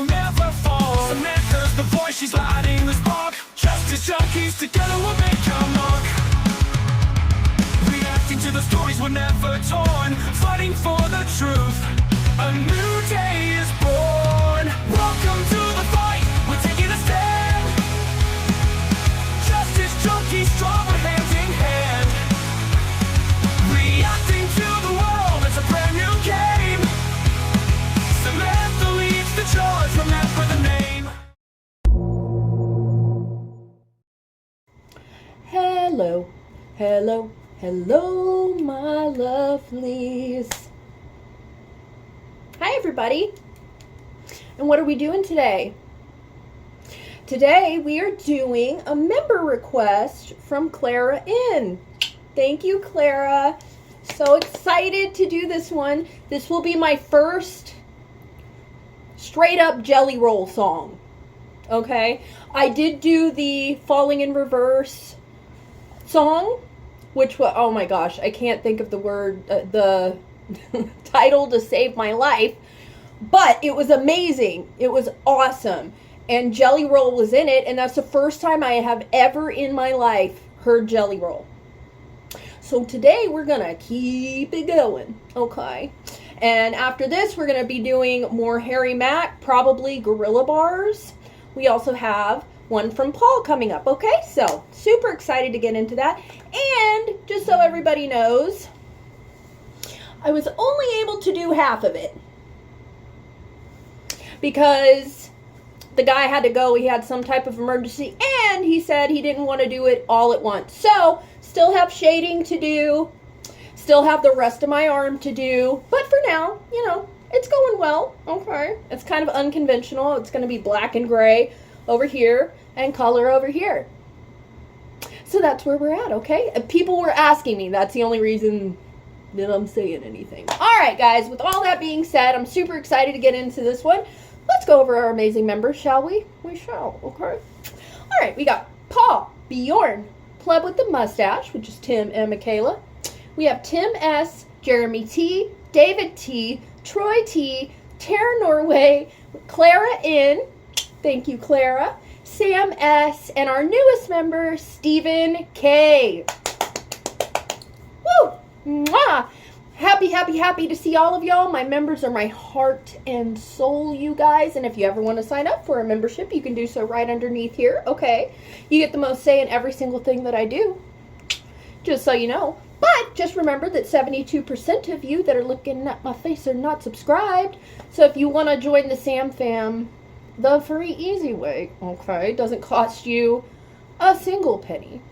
will never fall. Samantha's the voice, she's lighting the spark. Justice junkies, together we'll make our mark. Reacting to the stories we're never torn, fighting for the truth. A new day is born. Welcome to the fight, we're taking a stand. Justice junkies, stronger hand in hand. Reacting to the world, it's a brand new game. Samantha leads the charge, remember the name. Hello, hello, hello, my lovelies. Hi, everybody. And what are we doing today? Today, we are doing a member request from Clara N. Thank you, Clara. So excited to do this one. This will be my first straight up Jelly Roll song. Okay? I did do the Falling in Reverse song, which was, oh my gosh, I can't think of the word, the title to save my life, but it was amazing. It was awesome. And Jelly Roll was in it, and that's the first time I have ever in my life heard Jelly Roll. So today we're gonna keep it going, okay? And after this, we're gonna be doing more Harry Mack, probably Gorilla Bars. We also have one from Paul coming up, okay? So, super excited to get into that. And, just so everybody knows, I was only able to do half of it because the guy had to go. He had some type of emergency, and he said he didn't want to do it all at once. So, still have shading to do, still have the rest of my arm to do, but for now, you know, it's going well, okay? It's kind of unconventional. It's going to be black and gray over here and color over here. So that's where we're at, okay? People were asking me. That's the only reason that I'm saying anything. All right, guys, with all that being said, I'm super excited to get into this one. Let's go over our amazing members, shall we? We shall, okay? All right, we got Paul, Bjorn, Pleb with the Mustache, which is Tim and Michaela. We have Tim S., Jeremy T., David T., Troy T., Tara Norway, Clara N., thank you, Clara, Sam S., and our newest member, Stephen K. Woo! Mwah! Happy to see all of y'all. My members are my heart and soul, you guys. And if you ever want to sign up for a membership, you can do so right underneath here, okay? You get the most say in every single thing that I do, just so you know. But just remember that 72% of you that are looking at my face are not subscribed. So if you want to join the Sam Fam the free, easy way, okay, doesn't cost you a single penny,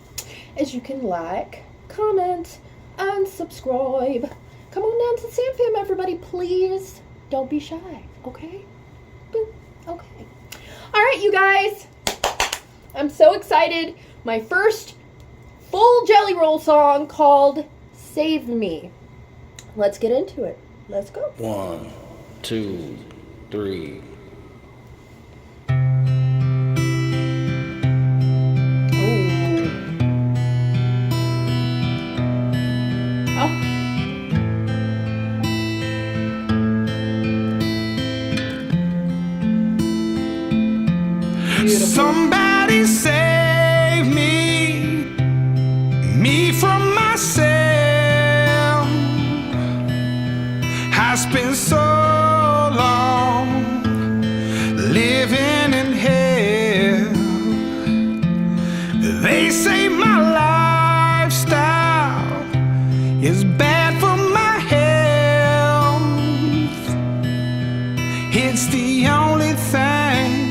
is you can like, comment, and subscribe. Come on down to Sam Fam, everybody, please. Don't be shy, okay? Boop. Okay. All right, you guys. I'm so excited. My first full Jelly Roll song called Save Me. Let's get into it. Let's go. 1, 2, 3. Somebody save me from myself. I spent so long living in hell. They say my lifestyle is bad for my health. It's the only thing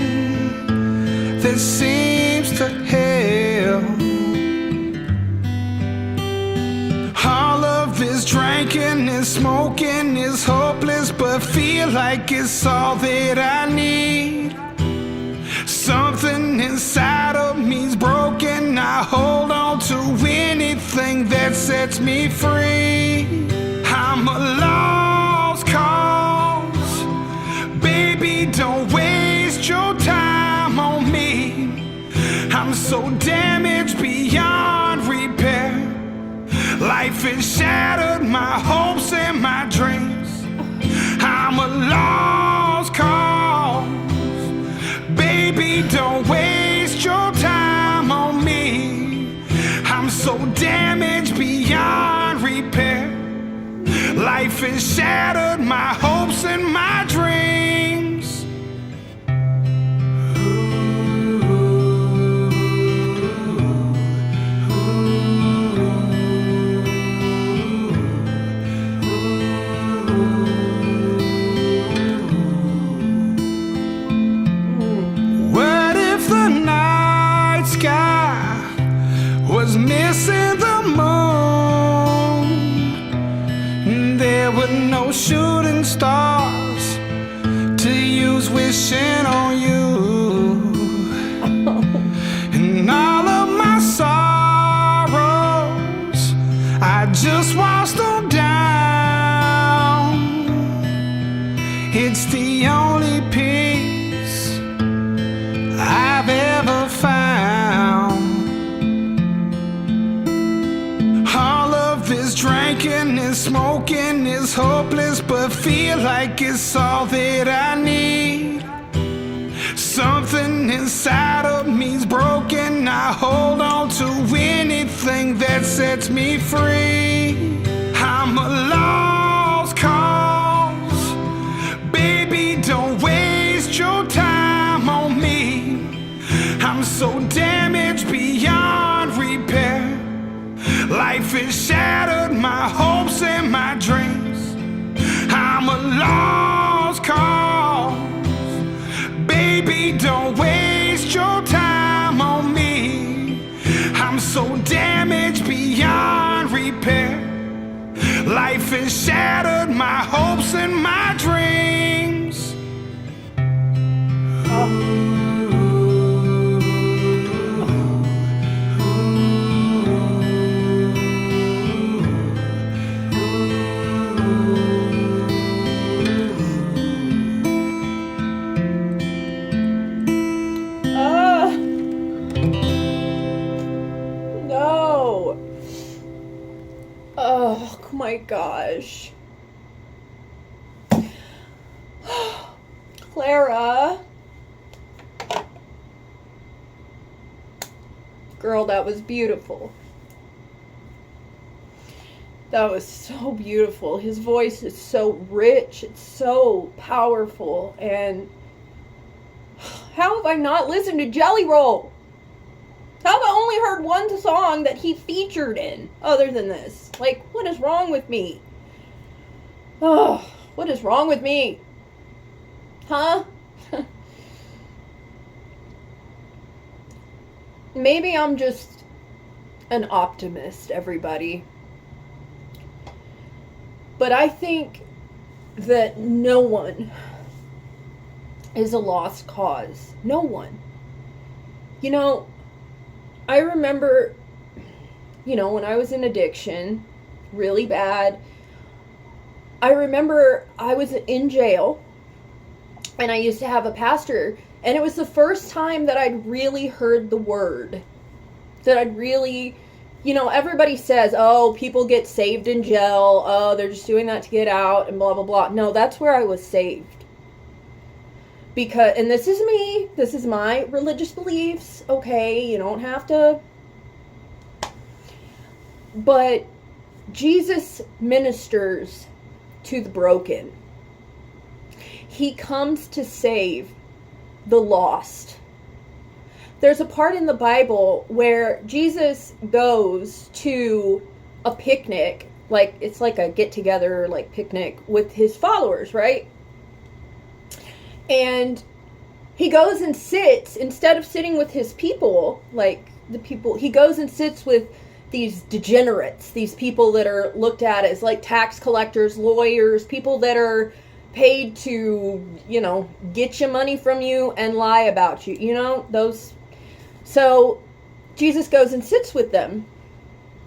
that seems to help. All of this drinking and smoking is hopeless, but feel like it's all that I need. Something inside of me's broken. I hold on to anything that sets me free. I'm a lost cause. Baby, don't waste your time on me. I'm so damaged beyond repair. Life has shattered my hopes and my dreams. I'm a lost cause. Life has shattered my hopes and my dreams. What if the night sky was missing the moon? There were no shooting stars to use wishing on you. And all of my sorrows, I just washed them down. It's the only peace I've ever found. All of this drinking and smoking is hopeless, but feel like it's all that I need. Something inside of me's broken. I hold on to anything that sets me free. I'm a lost cause. Baby, don't waste your time on me. I'm so damaged beyond repair. Life has shattered my hopes and my dreams. I'm a lost cause. Baby, don't waste your time on me. I'm so damaged beyond repair. Life has shattered my hopes and my dreams. No. Oh my gosh. Clara. Girl, that was beautiful. That was so beautiful. His voice is so rich. It's so powerful. And how have I not listened to Jelly Roll? How have I only heard one song that he featured in other than this? Like, what is wrong with me? Oh, what is wrong with me? Huh? Maybe I'm just an optimist, everybody. But I think that no one is a lost cause. No one. You know, I remember, when I was in addiction, really bad, I remember I was in jail, and I used to have a pastor, and it was the first time that I'd really heard the word, that I'd really, everybody says, oh, people get saved in jail, oh, they're just doing that to get out, and blah, blah, blah. No, that's where I was saved. Because, and this is me, this is my religious beliefs, okay, you don't have to, but Jesus ministers to the broken. He comes to save the lost. There's a part in the Bible where Jesus goes to a picnic, like, it's like a get-together, like, picnic with his followers, right? And he goes and sits, instead of sitting with his people, like the people, he goes and sits with these degenerates, these people that are looked at as like tax collectors, lawyers, people that are paid to, get your money from you and lie about you, those. So Jesus goes and sits with them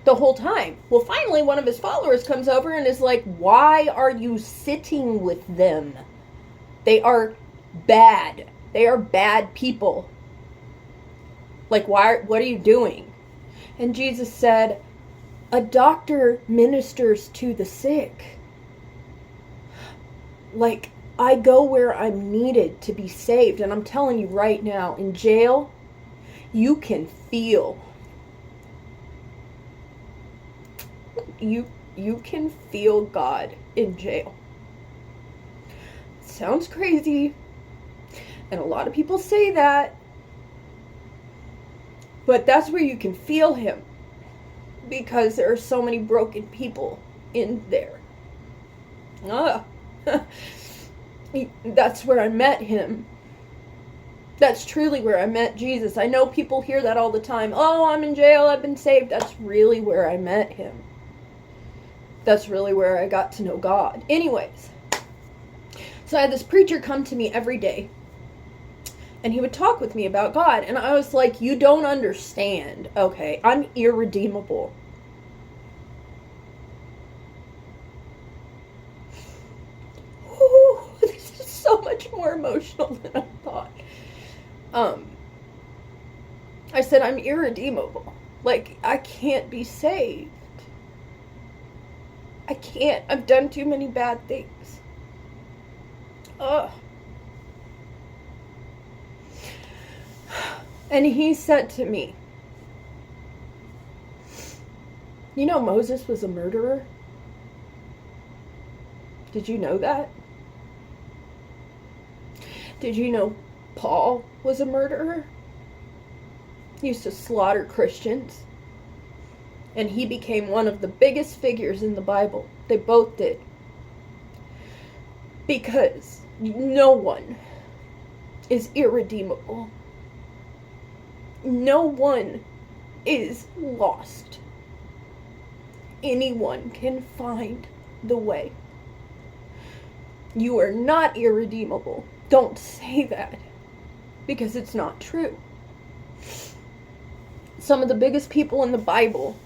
the whole time. Well, finally, one of his followers comes over and is like, why are you sitting with them? They are bad. They are bad people. Like, what are you doing? And Jesus said, a doctor ministers to the sick. Like, I go where I'm needed to be saved. And I'm telling you right now, in jail, you can feel. you can feel God in jail. Sounds crazy, and a lot of people say that, but that's where you can feel him, because there are so many broken people in there. That's where I met him. That's truly where I met Jesus. I know people hear that all the time. Oh, I'm in jail, I've been saved. That's really where I met him. That's really where I got to know God. Anyways, so I had this preacher come to me every day, and he would talk with me about God, and I was like, you don't understand. Okay, I'm irredeemable. Ooh, this is so much more emotional than I thought. I said, I'm irredeemable. Like, I can't be saved. I can't. I've done too many bad things. Ugh. And he said to me, you know Moses was a murderer? Did you know that? Did you know Paul was a murderer? He used to slaughter Christians. And he became one of the biggest figures in the Bible. They both did. Because no one is irredeemable. No one is lost. Anyone can find the way. You are not irredeemable. Don't say that, because it's not true. Some of the biggest people in the Bible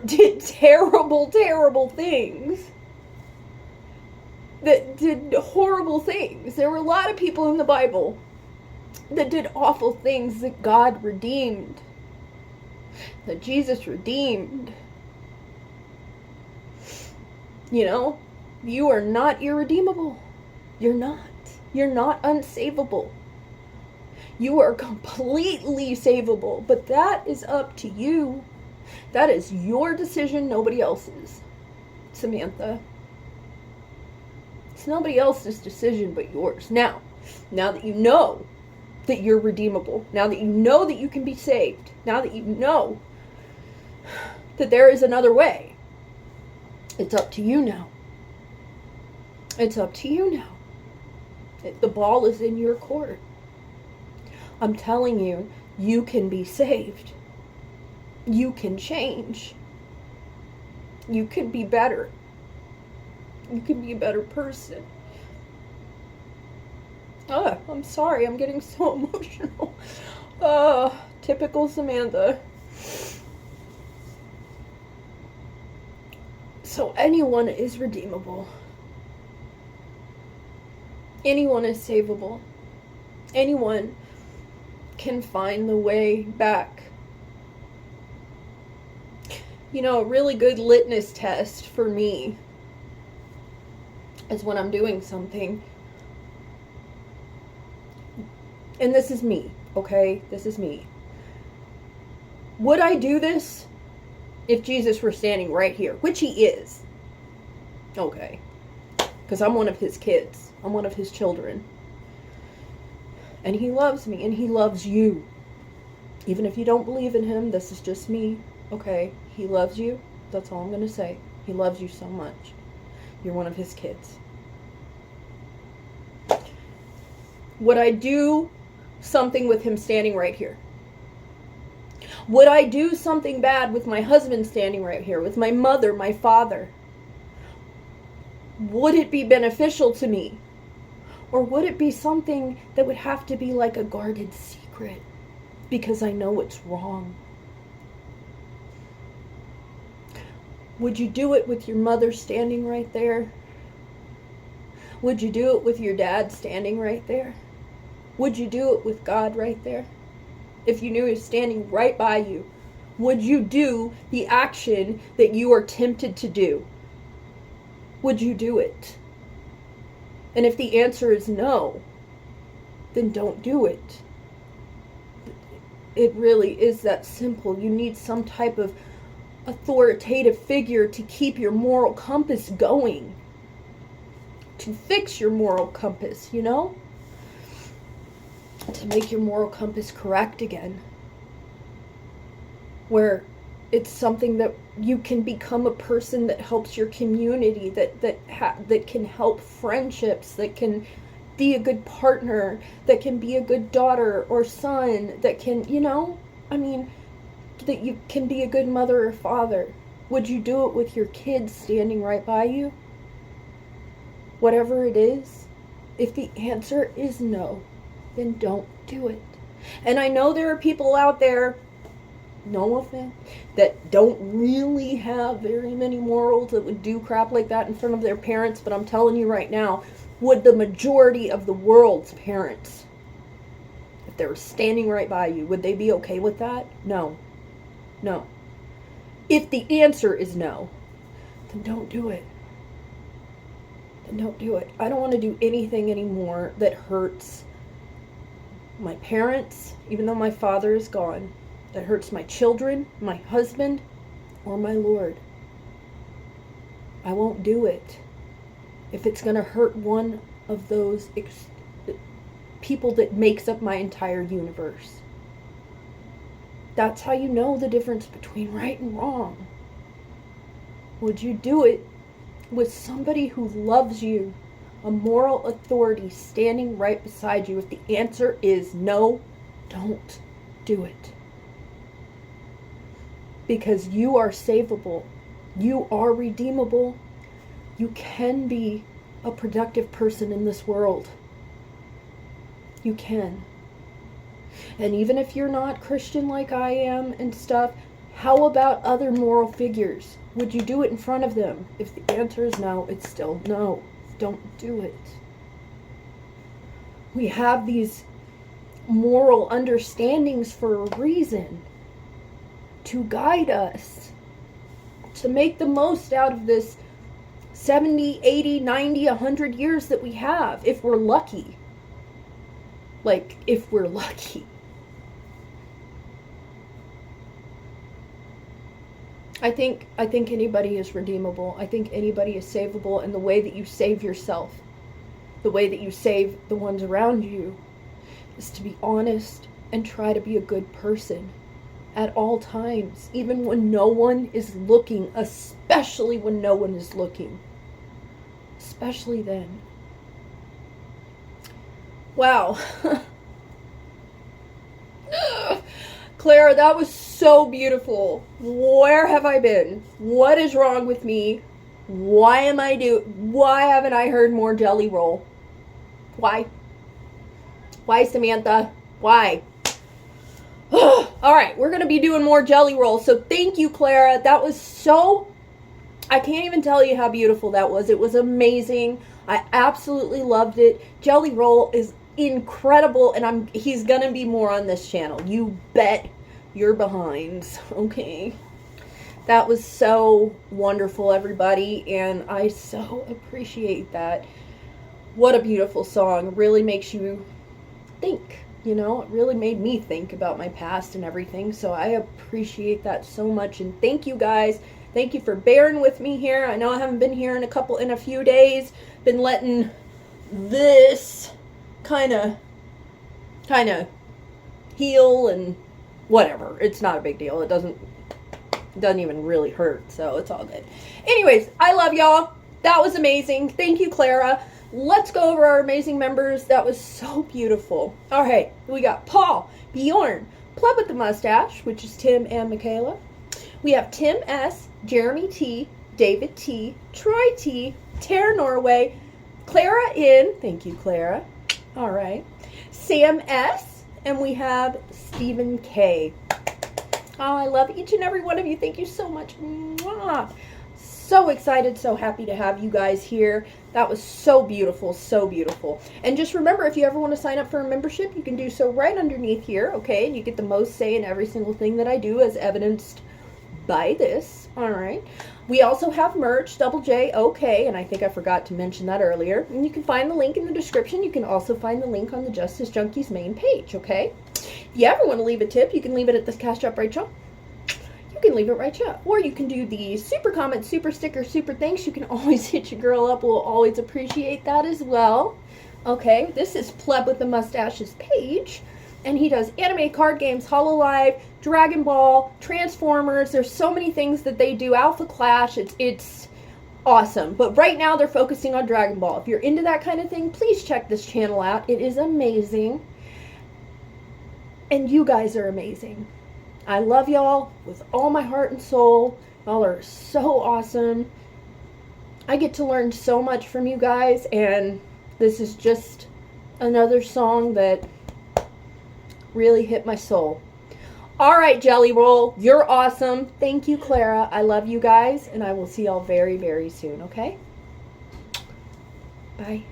did terrible, terrible things. That did horrible things. There were a lot of people in the Bible that did awful things that God redeemed. That Jesus redeemed. You know, you are not irredeemable. You're not. You're not unsavable. You are completely savable, but that is up to you. That is your decision, nobody else's. Samantha. It's nobody else's decision but yours. Now that you know that you're redeemable, now that you know that you can be saved, now that you know that there is another way, it's up to you now. It's up to you now. The ball is in your court. I'm telling you, you can be saved. You can change. You can be better. You can be a better person. Oh, I'm sorry, I'm getting so emotional. Typical Samantha. So anyone is redeemable. Anyone is savable. Anyone can find the way back. You know, a really good litmus test for me is when I'm doing something. And this is me, okay? This is me. Would I do this if Jesus were standing right here? Which he is. Okay. Because I'm one of his kids. I'm one of his children. And he loves me, and he loves you. Even if you don't believe in him, this is just me. Okay, he loves you. That's all I'm going to say. He loves you so much. You're one of his kids. Would I do something with him standing right here? Would I do something bad with my husband standing right here? With my mother, my father? Would it be beneficial to me? Or would it be something that would have to be like a guarded secret? Because I know it's wrong. Would you do it with your mother standing right there? Would you do it with your dad standing right there? Would you do it with God right there? If you knew he was standing right by you, would you do the action that you are tempted to do? Would you do it? And if the answer is no, then don't do it. It really is that simple. You need some type of authoritative figure to keep your moral compass going, to fix your moral compass, you know, to make your moral compass correct again, where it's something that you can become a person that helps your community, that can help friendships, that can be a good partner, that can be a good daughter or son, that can, you know, I mean, that you can be a good mother or father. Would you do it with your kids standing right by you? Whatever it is, if the answer is no, then don't do it. And I know there are people out there, no offense, that don't really have very many morals, that would do crap like that in front of their parents, but I'm telling you right now, would the majority of the world's parents, if they were standing right by you, would they be okay with that? No. No. If the answer is no, then don't do it. Then don't do it. I don't want to do anything anymore that hurts my parents, even though my father is gone, that hurts my children, my husband, or my Lord. I won't do it if it's going to hurt one of those people that makes up my entire universe. That's how you know the difference between right and wrong. Would you do it with somebody who loves you, a moral authority standing right beside you? If the answer is no, don't do it. Because you are savable. You are redeemable. You can be a productive person in this world. You can. And even if you're not Christian like I am and stuff, how about other moral figures? Would you do it in front of them? If the answer is no, it's still no. Don't do it. We have these moral understandings for a reason, to guide us, to make the most out of this 70, 80, 90, 100 years that we have, if we're lucky. Like, if we're lucky. I think anybody is redeemable. I think anybody is savable, and the way that you save yourself, the way that you save the ones around you, is to be honest and try to be a good person at all times, even when no one is looking, especially when no one is looking. Especially then. Wow. Clara, that was so beautiful. Where have I been? What is wrong with me? Why haven't I heard more Jelly Roll? Why? Why, Samantha? Why? All right, we're going to be doing more Jelly Roll. So thank you, Clara. That was so... I can't even tell you how beautiful that was. It was amazing. I absolutely loved it. Jelly Roll is incredible, and he's going to be more on this channel. You bet your behinds. Okay. That was so wonderful, everybody, and I so appreciate that. What a beautiful song. It really makes you think, you know? It really made me think about my past and everything, so I appreciate that so much, and thank you guys. Thank you for bearing with me here. I know I haven't been here in a few days. Been letting this kind of heal and whatever. It's not a big deal. It doesn't even really hurt, so it's all good. Anyways, I love y'all. That was amazing. Thank you, Clara. Let's go over our amazing members. That was so beautiful. All right, we got Paul, Bjorn, Pleb with the Mustache, which is Tim and Michaela. We have Tim S., Jeremy T., David T., Troy T., Tara Norway, Clara N., thank you, Clara, all right, Sam S., and we have Stephen K. Oh, I love each and every one of you. Thank you so much. Mwah. So excited, so happy to have you guys here. That was so beautiful, so beautiful. And just remember, if you ever want to sign up for a membership, you can do so right underneath here, okay? And you get the most say in every single thing that I do, as evidenced by this. All right. We also have merch, Double J, okay, and I think I forgot to mention that earlier. And you can find the link in the description. You can also find the link on the Justice Junkies main page, okay? you ever want to leave a tip, you can leave it at this Cash App, Rachel. You can leave it right here. Or you can do the super comment, super sticker, super thanks. You can always hit your girl up. We'll always appreciate that as well. Okay, this is Pleb with the Mustaches page. And he does anime, card games, Hololive, Dragon Ball, Transformers. There's so many things that they do. Alpha Clash. It's awesome. But right now they're focusing on Dragon Ball. If you're into that kind of thing, please check this channel out. It is amazing. And you guys are amazing. I love y'all with all my heart and soul. Y'all are so awesome. I get to learn so much from you guys, and this is just another song that really hit my soul. All right, Jelly Roll, you're awesome. Thank you, Clara. I love you guys, and I will see y'all very, very soon, okay? Bye.